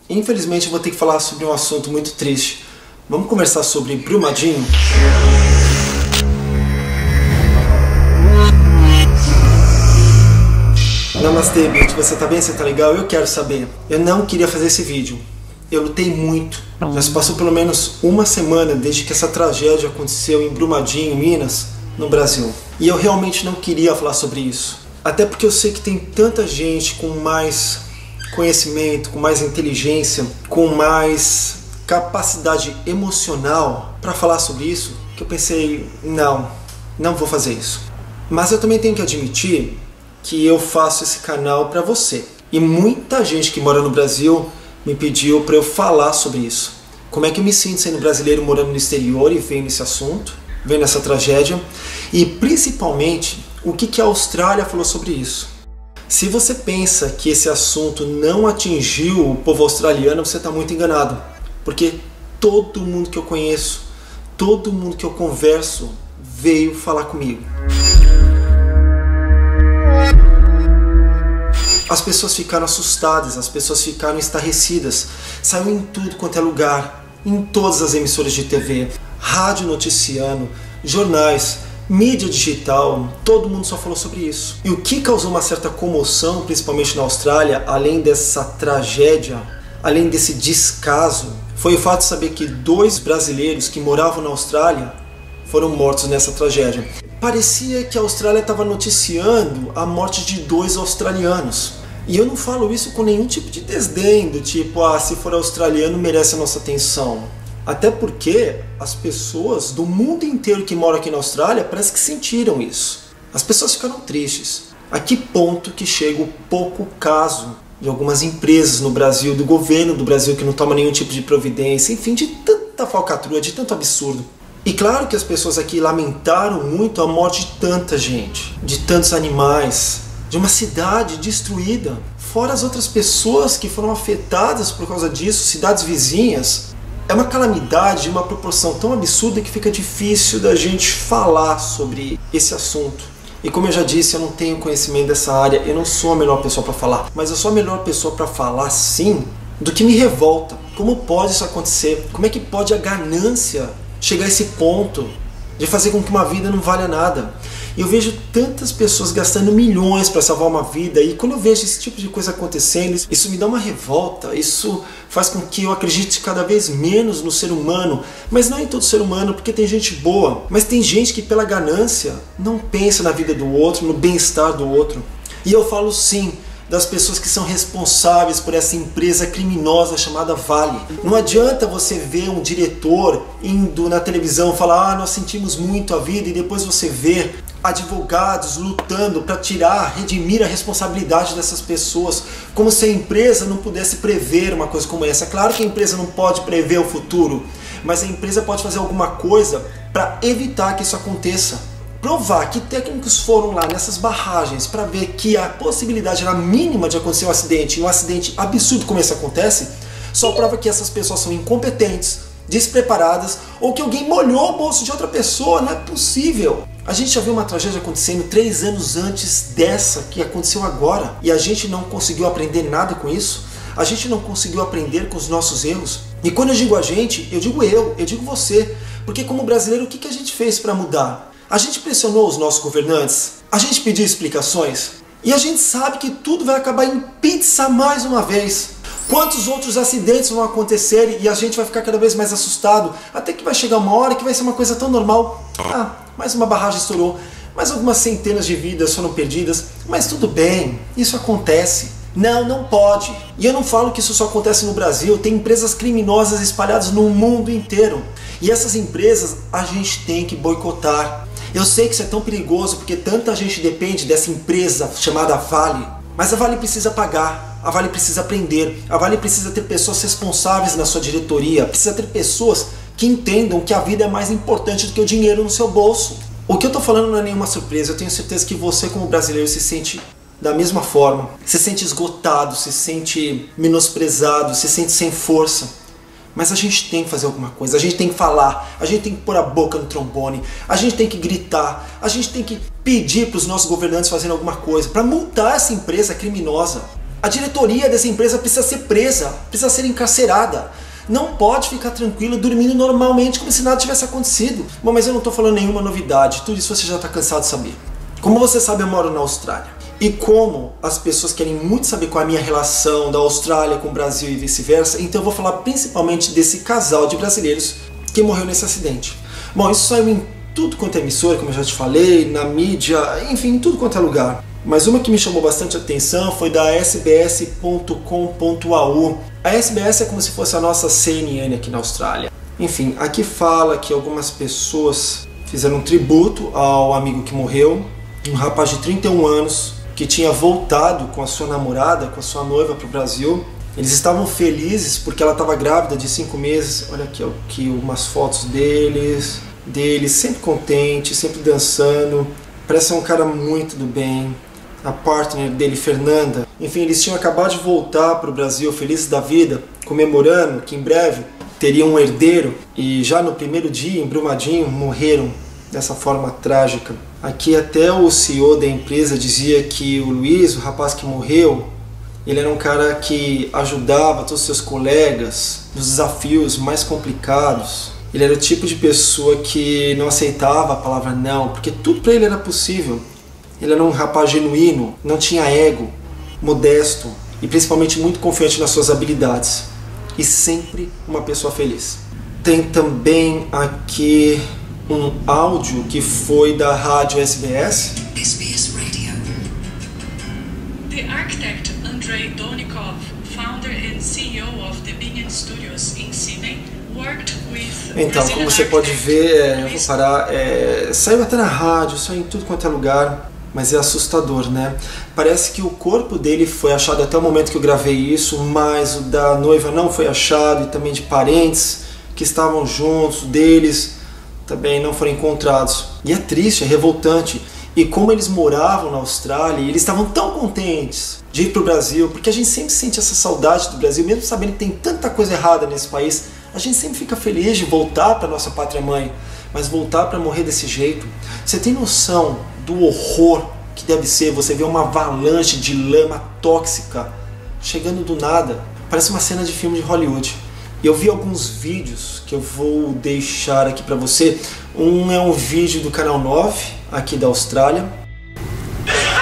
Infelizmente eu vou ter que falar sobre um assunto muito triste. Vamos conversar sobre Brumadinho? Namastê, Bit, você tá bem? Você tá legal? Eu quero saber. Eu não queria fazer esse vídeo. Eu lutei muito. Já se passou pelo menos uma semana desde que essa tragédia aconteceu em Brumadinho, Minas, no Brasil. E eu realmente não queria falar sobre isso. Até porque eu sei que tem tanta gente com mais conhecimento, com mais inteligência, com mais capacidade emocional para falar sobre isso, que eu pensei, não vou fazer isso. Mas eu também tenho que admitir que eu faço esse canal para você. E muita gente que mora no Brasil me pediu para eu falar sobre isso. Como é que eu me sinto sendo brasileiro morando no exterior e vendo esse assunto, vendo essa tragédia, e principalmente o que a Austrália falou sobre isso. Se você pensa que esse assunto não atingiu o povo australiano, você está muito enganado. Porque todo mundo que eu conheço, todo mundo que eu converso, veio falar comigo. As pessoas ficaram assustadas, as pessoas ficaram estarrecidas. Saiu em tudo quanto é lugar, em todas as emissoras de TV, rádio noticiando, jornais, mídia digital, todo mundo só falou sobre isso. E o que causou uma certa comoção, principalmente na Austrália, além dessa tragédia, além desse descaso, foi o fato de saber que 2 brasileiros que moravam na Austrália foram mortos nessa tragédia. Parecia que a Austrália estava noticiando a morte de 2 australianos. E eu não falo isso com nenhum tipo de desdém, do tipo, se for australiano merece a nossa atenção. Até porque as pessoas do mundo inteiro que moram aqui na Austrália parece que sentiram isso. As pessoas ficaram tristes. A que ponto que chega o pouco caso de algumas empresas no Brasil, do governo do Brasil que não toma nenhum tipo de providência, enfim, de tanta falcatrua, de tanto absurdo. E claro que as pessoas aqui lamentaram muito a morte de tanta gente, de tantos animais, de uma cidade destruída, fora as outras pessoas que foram afetadas por causa disso, cidades vizinhas. É uma calamidade de uma proporção tão absurda que fica difícil da gente falar sobre esse assunto. E como eu já disse, eu não tenho conhecimento dessa área, eu não sou a melhor pessoa para falar, mas eu sou a melhor pessoa para falar, sim, do que me revolta. Como pode isso acontecer? Como é que pode a ganância chegar a esse ponto de fazer com que uma vida não valha nada? E eu vejo tantas pessoas gastando milhões para salvar uma vida, e quando eu vejo esse tipo de coisa acontecendo, isso me dá uma revolta, isso faz com que eu acredite cada vez menos no ser humano, mas não em todo ser humano, porque tem gente boa, mas tem gente que pela ganância não pensa na vida do outro, no bem-estar do outro. E eu falo sim das pessoas que são responsáveis por essa empresa criminosa chamada Vale. Não adianta você ver um diretor indo na televisão falar nós sentimos muito a vida, e depois você ver advogados lutando para redimir a responsabilidade dessas pessoas, como se a empresa não pudesse prever uma coisa como essa. Claro que a empresa não pode prever o futuro, mas a empresa pode fazer alguma coisa para evitar que isso aconteça. Provar que técnicos foram lá nessas barragens para ver que a possibilidade era mínima de acontecer um acidente, e um acidente absurdo como esse acontece, só prova que essas pessoas são incompetentes, despreparadas, ou que alguém molhou o bolso de outra pessoa. Não é possível. A gente já viu uma tragédia acontecendo 3 anos antes dessa que aconteceu agora, e a gente não conseguiu aprender nada com isso. A gente não conseguiu aprender com os nossos erros. E quando eu digo a gente, eu digo eu digo você, porque como brasileiro, o que a gente fez para mudar? A gente pressionou os nossos governantes, a gente pediu explicações, e a gente sabe que tudo vai acabar em pizza mais uma vez. Quantos outros acidentes vão acontecer e a gente vai ficar cada vez mais assustado, até que vai chegar uma hora que vai ser uma coisa tão normal. Mais uma barragem estourou, mais algumas centenas de vidas foram perdidas, mas tudo bem, isso acontece. Não pode. E eu não falo que isso só acontece no Brasil, tem empresas criminosas espalhadas no mundo inteiro. E essas empresas a gente tem que boicotar. Eu sei que isso é tão perigoso porque tanta gente depende dessa empresa chamada Vale, mas a Vale precisa pagar, a Vale precisa aprender, a Vale precisa ter pessoas responsáveis na sua diretoria, precisa ter pessoas que entendam que a vida é mais importante do que o dinheiro no seu bolso. O que eu estou falando não é nenhuma surpresa, eu tenho certeza que você como brasileiro se sente da mesma forma, se sente esgotado, se sente menosprezado, se sente sem força. Mas a gente tem que fazer alguma coisa, a gente tem que falar, a gente tem que pôr a boca no trombone, a gente tem que gritar, a gente tem que pedir para os nossos governantes fazerem alguma coisa para multar essa empresa criminosa. A diretoria dessa empresa precisa ser presa, precisa ser encarcerada. Não pode ficar tranquilo, dormindo normalmente, como se nada tivesse acontecido. Bom, mas eu não estou falando nenhuma novidade, tudo isso você já está cansado de saber. Como você sabe, eu moro na Austrália. E como as pessoas querem muito saber qual é a minha relação da Austrália com o Brasil e vice-versa, então eu vou falar principalmente desse casal de brasileiros que morreu nesse acidente. Bom, isso saiu em tudo quanto é emissora, como eu já te falei, na mídia, enfim, em tudo quanto é lugar. Mas uma que me chamou bastante atenção foi da sbs.com.au. A SBS é como se fosse a nossa CNN aqui na Austrália. Enfim, aqui fala que algumas pessoas fizeram um tributo ao amigo que morreu, um rapaz de 31 anos, que tinha voltado com a sua namorada, com a sua noiva para o Brasil. Eles estavam felizes porque ela estava grávida de 5 meses. Olha aqui umas fotos deles sempre contente, sempre dançando. Parece ser um cara muito do bem. A partner dele, Fernanda. Enfim, eles tinham acabado de voltar para o Brasil, felizes da vida, comemorando que em breve teriam um herdeiro. E já no primeiro dia, em Brumadinho, morreram dessa forma trágica. Aqui até o CEO da empresa dizia que o Luiz, o rapaz que morreu, ele era um cara que ajudava todos os seus colegas nos desafios mais complicados. Ele era o tipo de pessoa que não aceitava a palavra não, porque tudo para ele era possível. Ele era um rapaz genuíno, não tinha ego, modesto e principalmente muito confiante nas suas habilidades. E sempre uma pessoa feliz. Tem também aqui um áudio que foi da rádio SBS. SBS Radio. The architect Andrei Donikov, founder and CEO of the Binion Studios in Sydney, worked with. Então, como você pode ver, eu vou parar, saiu até na rádio, saiu em tudo quanto é lugar, mas é assustador, né? Parece que o corpo dele foi achado até o momento que eu gravei isso, mas o da noiva não foi achado, e também de parentes que estavam juntos deles também não foram encontrados. E é triste, é revoltante. E como eles moravam na Austrália, e eles estavam tão contentes de ir para o Brasil, porque a gente sempre sente essa saudade do Brasil, mesmo sabendo que tem tanta coisa errada nesse país, a gente sempre fica feliz de voltar para nossa pátria-mãe, mas voltar para morrer desse jeito. Você tem noção do horror que deve ser você ver uma avalanche de lama tóxica chegando do nada? Parece uma cena de filme de Hollywood. Eu vi alguns vídeos que eu vou deixar aqui para você. Um é um vídeo do Canal 9, aqui da Austrália.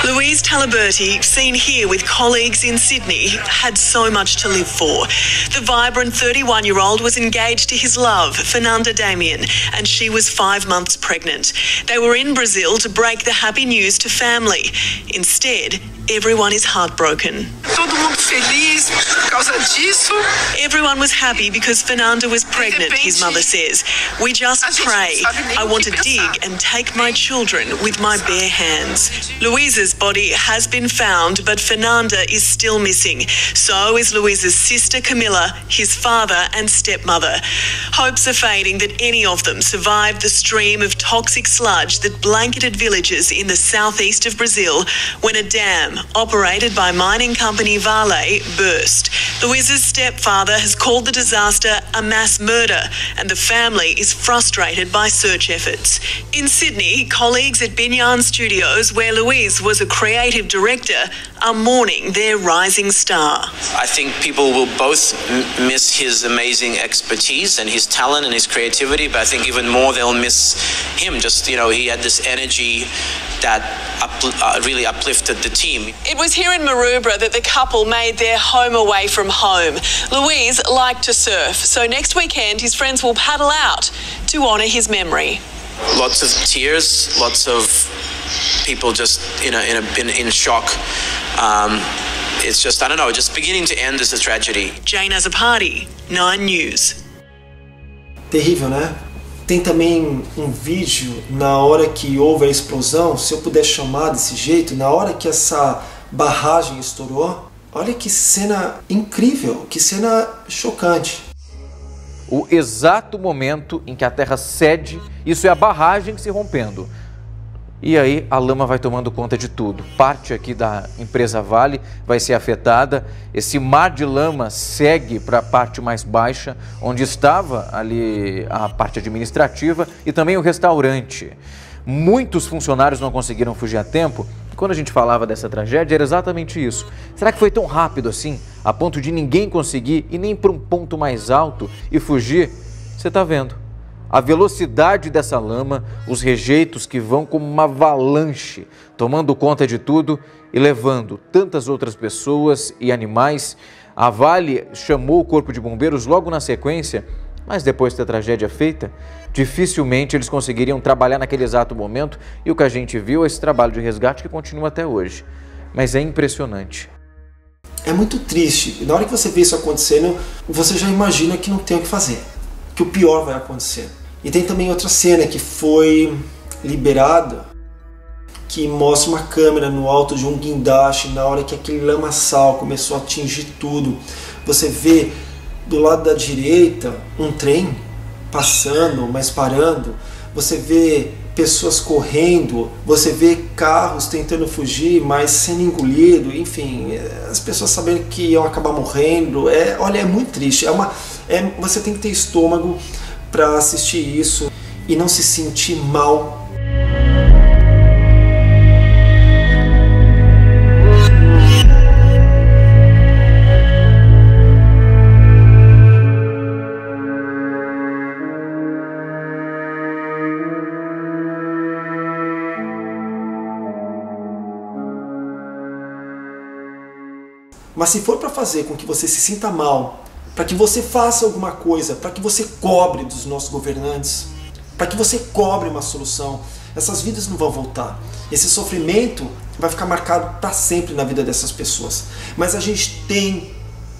Louise Talaberty, seen here with colleagues in Sydney, had so much to live for. The vibrant 31-year-old was engaged to his love, Fernanda Damian, and she was 5 months pregnant. They were in Brazil to break the happy news to family. Instead, everyone is heartbroken. Todo mundo feliz por causa disso. Everyone was happy because Fernanda was pregnant, his mother says. We just pray. I want to dig and take my children with my bare hands. Louise's body has been found, but Fernanda is still missing. So is Louise's sister Camilla, his father and stepmother. Hopes are fading that any of them survived the stream of toxic sludge that blanketed villages in the southeast of Brazil when a dam operated by mining company Vale burst. Louise's stepfather has called the disaster a mass murder, and the family is frustrated by search efforts. In Sydney, colleagues at Binion Studios, where Louise was a creative director, are mourning their rising star. I think people will both miss his amazing expertise and his talent and his creativity, but I think even more they'll miss him. Just, you know, he had this energy that really uplifted the team. It was here in Maroubra that the couple made their home away from home. Louise liked to surf, so next weekend his friends will paddle out to honour his memory. Lots of tears, lots of people just in shock. It's just, I don't know, just beginning to end as a tragedy. Jane Azzopardi, 9 News. Terrível, né? Tem também um vídeo na hora que houve a explosão, se eu puder chamar desse jeito, na hora que essa barragem estourou. Olha que cena incrível, que cena chocante. O exato momento em que a terra cede, isso é a barragem se rompendo. E aí a lama vai tomando conta de tudo. Parte aqui da empresa Vale vai ser afetada. Esse mar de lama segue para a parte mais baixa, onde estava ali a parte administrativa e também o restaurante. Muitos funcionários não conseguiram fugir a tempo Quando a gente falava dessa tragédia, era exatamente isso. Será que foi tão rápido assim, a ponto de ninguém conseguir ir nem para um ponto mais alto e fugir? Você está vendo a velocidade dessa lama, os rejeitos que vão como uma avalanche, tomando conta de tudo e levando tantas outras pessoas e animais. A Vale chamou o Corpo de Bombeiros logo na sequência, mas depois da tragédia feita, dificilmente eles conseguiriam trabalhar naquele exato momento, e o que a gente viu é esse trabalho de resgate que continua até hoje. Mas é impressionante. É muito triste. Na hora que você vê isso acontecendo, você já imagina que não tem o que fazer, que o pior vai acontecer. E tem também outra cena que foi liberada, que mostra uma câmera no alto de um guindaste, na hora que aquele lamaçal começou a atingir tudo. Você vê do lado da direita um trem passando, mas parando. Você vê pessoas correndo, você vê carros tentando fugir, mas sendo engolido. Enfim, as pessoas sabendo que iam acabar morrendo. Olha, é muito triste. Você tem que ter estômago para assistir isso e não se sentir mal. Mas se for para fazer com que você se sinta mal, para que você faça alguma coisa, para que você cobre dos nossos governantes, para que você cobre uma solução, essas vidas não vão voltar. Esse sofrimento vai ficar marcado para sempre na vida dessas pessoas. Mas a gente tem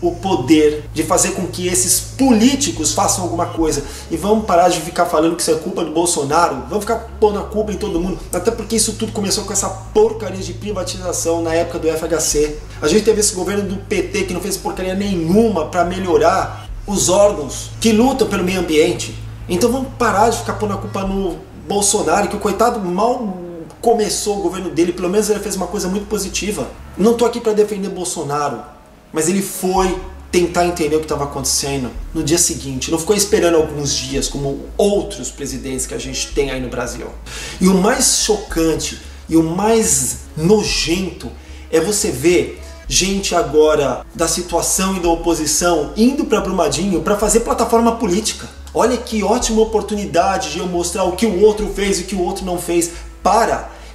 o poder de fazer com que esses políticos façam alguma coisa. E vamos parar de ficar falando que isso é culpa do Bolsonaro, vamos ficar pondo a culpa em todo mundo, até porque isso tudo começou com essa porcaria de privatização na época do FHC. A gente teve esse governo do PT que não fez porcaria nenhuma para melhorar os órgãos que lutam pelo meio ambiente. Então vamos parar de ficar pondo a culpa no Bolsonaro, que o coitado mal começou o governo dele, pelo menos ele fez uma coisa muito positiva. Não tô aqui para defender Bolsonaro, mas ele foi tentar entender o que estava acontecendo no dia seguinte. Não ficou esperando alguns dias, como outros presidentes que a gente tem aí no Brasil. E o mais chocante e o mais nojento é você ver gente agora da situação e da oposição indo para Brumadinho para fazer plataforma política. Olha que ótima oportunidade de eu mostrar o que o outro fez e o que o outro não fez.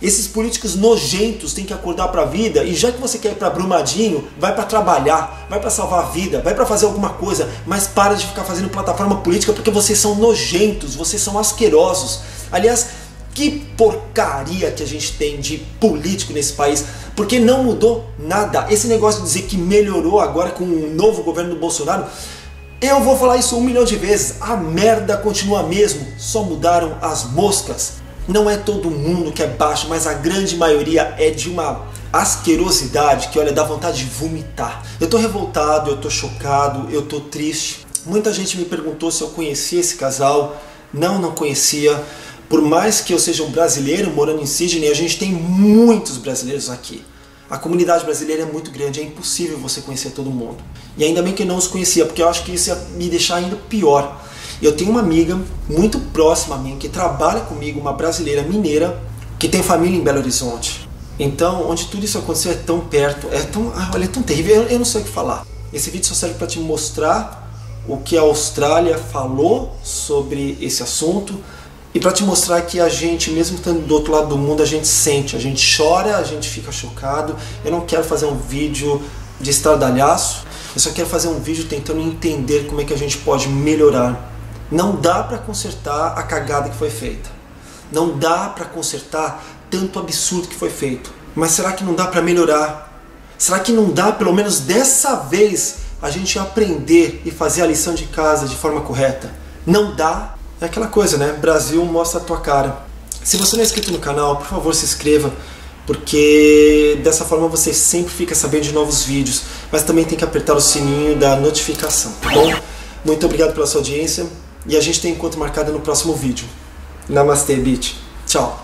Esses políticos nojentos têm que acordar para a vida, e já que você quer ir para Brumadinho, vai para trabalhar, vai para salvar a vida, vai para fazer alguma coisa, mas para de ficar fazendo plataforma política porque vocês são nojentos, vocês são asquerosos. Aliás, que porcaria que a gente tem de político nesse país, porque não mudou nada. Esse negócio de dizer que melhorou agora com o novo governo do Bolsonaro, eu vou falar isso 1 milhão de vezes, a merda continua mesmo, só mudaram as moscas. Não é todo mundo que é baixo, mas a grande maioria é de uma asquerosidade que, olha, dá vontade de vomitar. Eu tô revoltado, eu tô chocado, eu tô triste. Muita gente me perguntou se eu conhecia esse casal. Não conhecia. Por mais que eu seja um brasileiro morando em Sydney, a gente tem muitos brasileiros aqui. A comunidade brasileira é muito grande, é impossível você conhecer todo mundo. E ainda bem que eu não os conhecia, porque eu acho que isso ia me deixar ainda pior. Eu tenho uma amiga muito próxima a mim, que trabalha comigo, uma brasileira mineira, que tem família em Belo Horizonte. Então, onde tudo isso aconteceu é tão perto, olha, é tão terrível, eu não sei o que falar. Esse vídeo só serve para te mostrar o que a Austrália falou sobre esse assunto e para te mostrar que a gente, mesmo estando do outro lado do mundo, a gente sente, a gente chora, a gente fica chocado. Eu não quero fazer um vídeo de estardalhaço, eu só quero fazer um vídeo tentando entender como é que a gente pode melhorar. Não dá para consertar a cagada que foi feita. Não dá para consertar tanto absurdo que foi feito. Mas será que não dá para melhorar? Será que não dá, pelo menos dessa vez, a gente aprender e fazer a lição de casa de forma correta? Não dá? É aquela coisa, né? Brasil, mostra a tua cara. Se você não é inscrito no canal, por favor, se inscreva, porque dessa forma você sempre fica sabendo de novos vídeos. Mas também tem que apertar o sininho da notificação, tá bom? Muito obrigado pela sua audiência. E a gente tem encontro marcado no próximo vídeo. Namastê, bitch. Tchau.